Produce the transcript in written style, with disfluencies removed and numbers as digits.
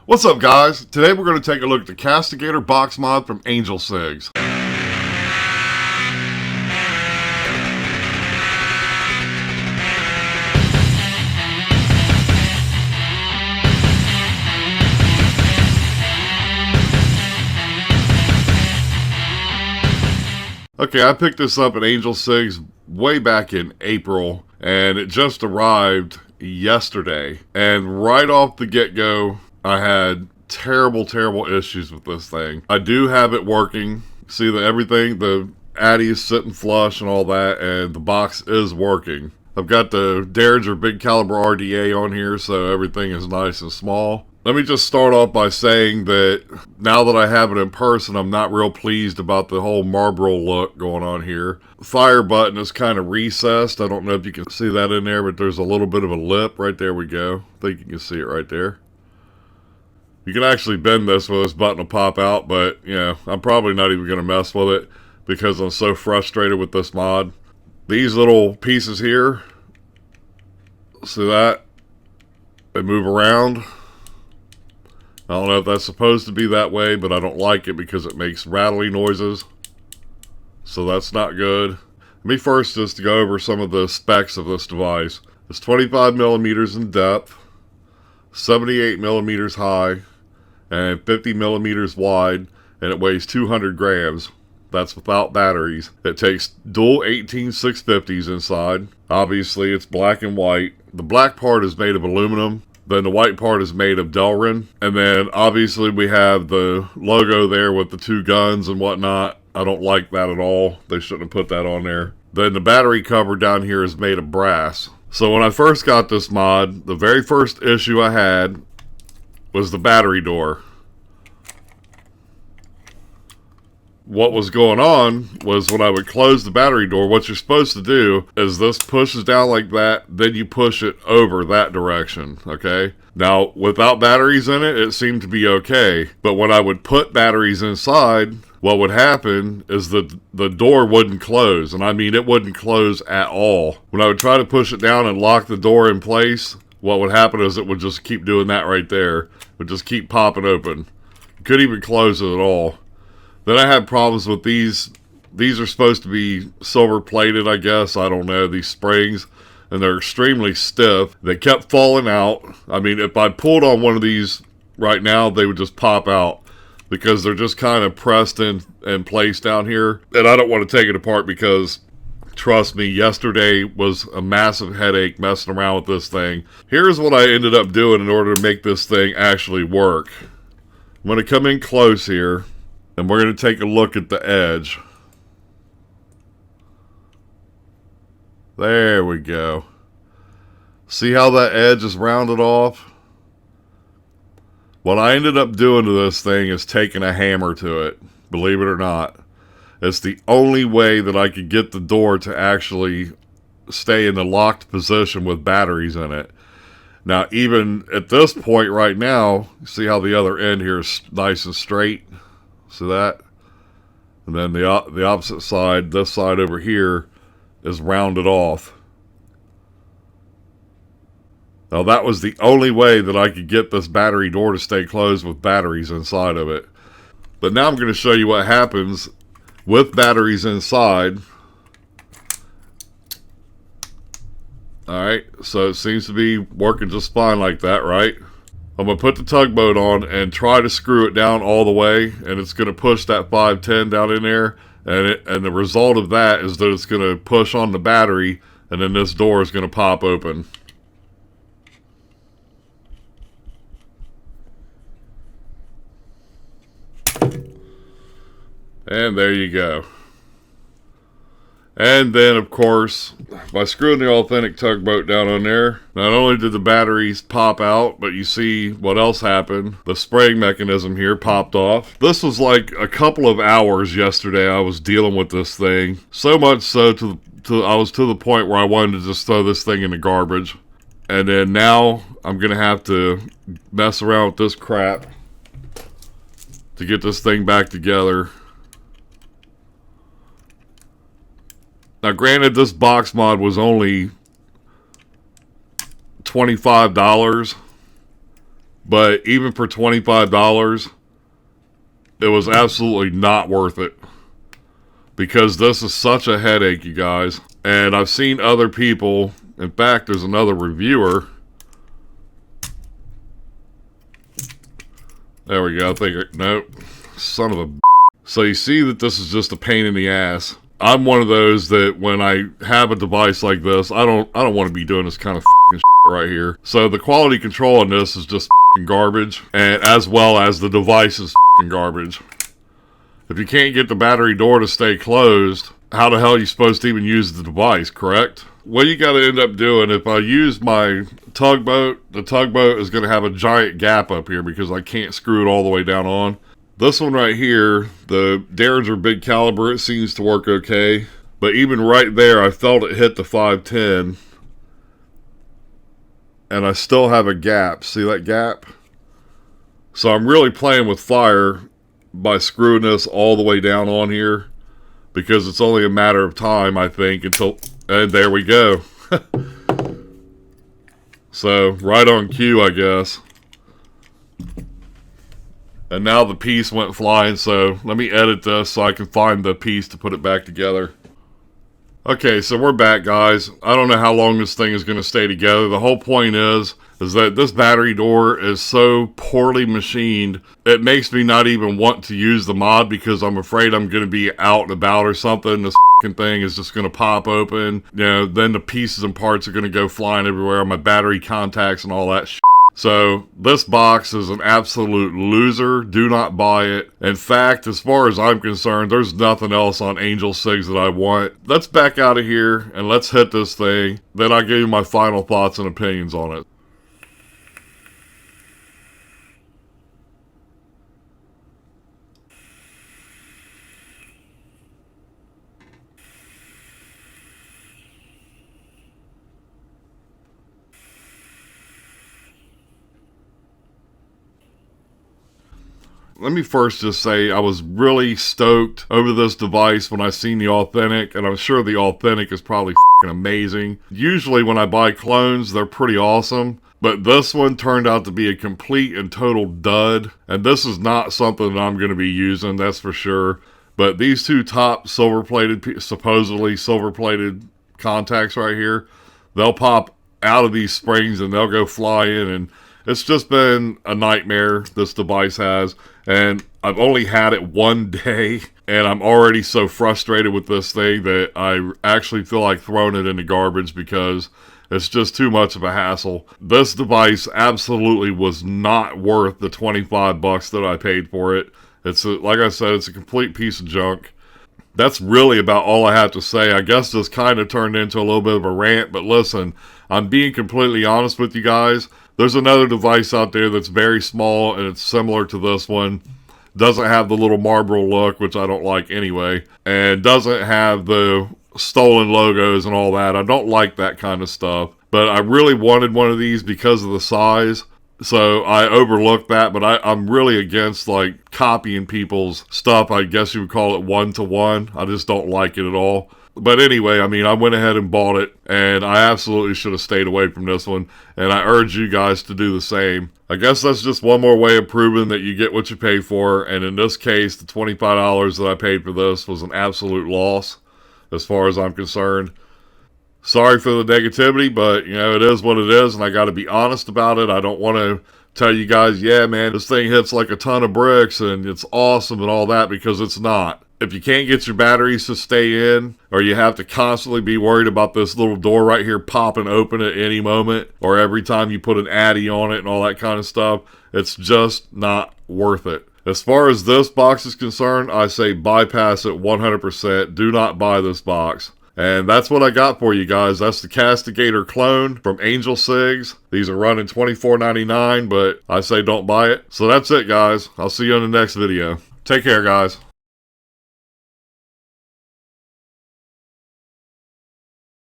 What's up, guys? Today we're going to take a look at the Castigador box mod from Angel Cigs. Okay, I picked this up at Angel Cigs way back in April, and it just arrived yesterday. And right off the get-go, I had terrible issues with this thing. I do have it working. See that everything, the Addy is sitting flush and all that, and the box is working. I've got the Derringer big caliber RDA on here, so everything is nice and small. Let me just start off by saying that now that I have it in person, I'm not real pleased about the whole Marlboro look going on here. The fire button is kind of recessed. I don't know if you can see that in there, but there's a little bit of a lip. Right there we go. I think you can see it right there. You can actually bend this where this button will pop out, but you know, I'm probably not even going to mess with it because I'm so frustrated with this mod. These little pieces here, see that? They move around. I don't know if that's supposed to be that way, but I don't like it because it makes rattling noises. So that's not good. Let me first just go over some of the specs of this device. It's 25 millimeters in depth, 78 millimeters high, and 50 millimeters wide, and it weighs 200 grams. That's without batteries. It takes dual 18650s inside. Obviously, it's black and white. The black part is made of aluminum. Then the white part is made of Delrin. And then obviously we have the logo there with the two guns and whatnot. I don't like that at all. They shouldn't have put that on there. Then the battery cover down here is made of brass. So when I first got this mod, the very first issue I had was the battery door. What was going on was when I would close the battery door, what you're supposed to do is this pushes down like that, then you push it over that direction, okay? Now, without batteries in it, it seemed to be okay. But when I would put batteries inside, what would happen is that the door wouldn't close. And I mean, it wouldn't close at all. When I would try to push it down and lock the door in place, what would happen is it would just keep doing that right there. It would just keep popping open. You couldn't even close it at all. Then I had problems with these. These are supposed to be silver plated, I guess. I don't know, these springs. And they're extremely stiff. They kept falling out. I mean, if I pulled on one of these right now, they would just pop out. Because they're just kind of pressed in place down here. And I don't want to take it apart because, trust me, yesterday was a massive headache messing around with this thing. Here's what I ended up doing in order to make this thing actually work. I'm going to come in close here. And we're going to take a look at the edge. There we go. See how that edge is rounded off? What I ended up doing to this thing is taking a hammer to it. Believe it or not. It's the only way that I could get the door to actually stay in the locked position with batteries in it. Now, even at this point right now, see how the other end here is nice and straight? See that? And then the opposite side, this side over here, is rounded off. Now that was the only way that I could get this battery door to stay closed with batteries inside of it. But now I'm going to show you what happens with batteries inside. Alright, so it seems to be working just fine like that, right? I'm going to put the tugboat on and try to screw it down all the way, and it's going to push that 510 down in there, and the result of that is that it's going to push on the battery, and then this door is going to pop open. And there you go. And then, of course, by screwing the authentic tugboat down on there, not only did the batteries pop out, but you see what else happened. The spraying mechanism here popped off. This was like a couple of hours yesterday I was dealing with this thing. So much so I was to the point where I wanted to just throw this thing in the garbage. And then now I'm going to have to mess around with this crap to get this thing back together. Now, granted, this box mod was only $25, But even for $25, it was absolutely not worth it. Because this is such a headache, you guys. And I've seen other people, in fact, there's another reviewer. There we go, I think, nope. Son of a b****. So you see that this is just a pain in the ass. I'm one of those that when I have a device like this, I don't want to be doing this kind of shit right here. So the quality control on this is just garbage, and as well as the device is garbage. If you can't get the battery door to stay closed, how the hell are you supposed to even use the device, correct? What you got to end up doing, if I use my tugboat, the tugboat is going to have a giant gap up here because I can't screw it all the way down on. This one right here, the Derringer big caliber, it seems to work okay. But even right there, I felt it hit the 510. And I still have a gap. See that gap? So I'm really playing with fire by screwing this all the way down on here. Because it's only a matter of time, I think, until... And there we go. So, right on cue, I guess. And now the piece went flying, so let me edit this so I can find the piece to put it back together. Okay, so we're back, guys. I don't know how long this thing is going to stay together. The whole point is that this battery door is so poorly machined, it makes me not even want to use the mod because I'm afraid I'm going to be out and about or something. This fucking thing is just going to pop open. You know, then the pieces and parts are going to go flying everywhere. My battery contacts and all that shit. So, this box is an absolute loser. Do not buy it. In fact, as far as I'm concerned, there's nothing else on Angel Cigs that I want. Let's back out of here and let's hit this thing. Then I'll give you my final thoughts and opinions on it. Let me first just say I was really stoked over this device when I seen the Authentic, and I'm sure the Authentic is probably f***ing amazing. Usually when I buy clones, they're pretty awesome, but this one turned out to be a complete and total dud, and this is not something that I'm going to be using, that's for sure. But these two top silver-plated, supposedly silver-plated contacts right here, they'll pop out of these springs and they'll go flying, and it's just been a nightmare, this device has. And I've only had it one day, and I'm already so frustrated with this thing that I actually feel like throwing it in the garbage because it's just too much of a hassle. This device absolutely was not worth the 25 bucks that I paid for it. It's like I said, it's a complete piece of junk. That's really about all I have to say. I guess this kind of turned into a little bit of a rant, but listen, I'm being completely honest with you guys. There's another device out there that's very small, and it's similar to this one. Doesn't have the little Marlboro look, which I don't like anyway, and doesn't have the stolen logos and all that. I don't like that kind of stuff, but I really wanted one of these because of the size. So I overlooked that, but I'm really against like copying people's stuff. I guess you would call it one-to-one. I just don't like it at all. But anyway, I mean, I went ahead and bought it, and I absolutely should have stayed away from this one, and I urge you guys to do the same. I guess that's just one more way of proving that you get what you pay for, and in this case, the $25 that I paid for this was an absolute loss, as far as I'm concerned. Sorry for the negativity, but, you know, it is what it is, and I got to be honest about it. I don't want to tell you guys, yeah, man, this thing hits like a ton of bricks, and it's awesome and all that, because it's not. If you can't get your batteries to stay in, or you have to constantly be worried about this little door right here popping open at any moment, or every time you put an Addy on it and all that kind of stuff, it's just not worth it. As far as this box is concerned, I say bypass it 100%. Do not buy this box. And that's what I got for you guys. That's the Castigador clone from Angel Cigs. These are running $24.99, but I say don't buy it. So that's it, guys. I'll see you in the next video. Take care, guys.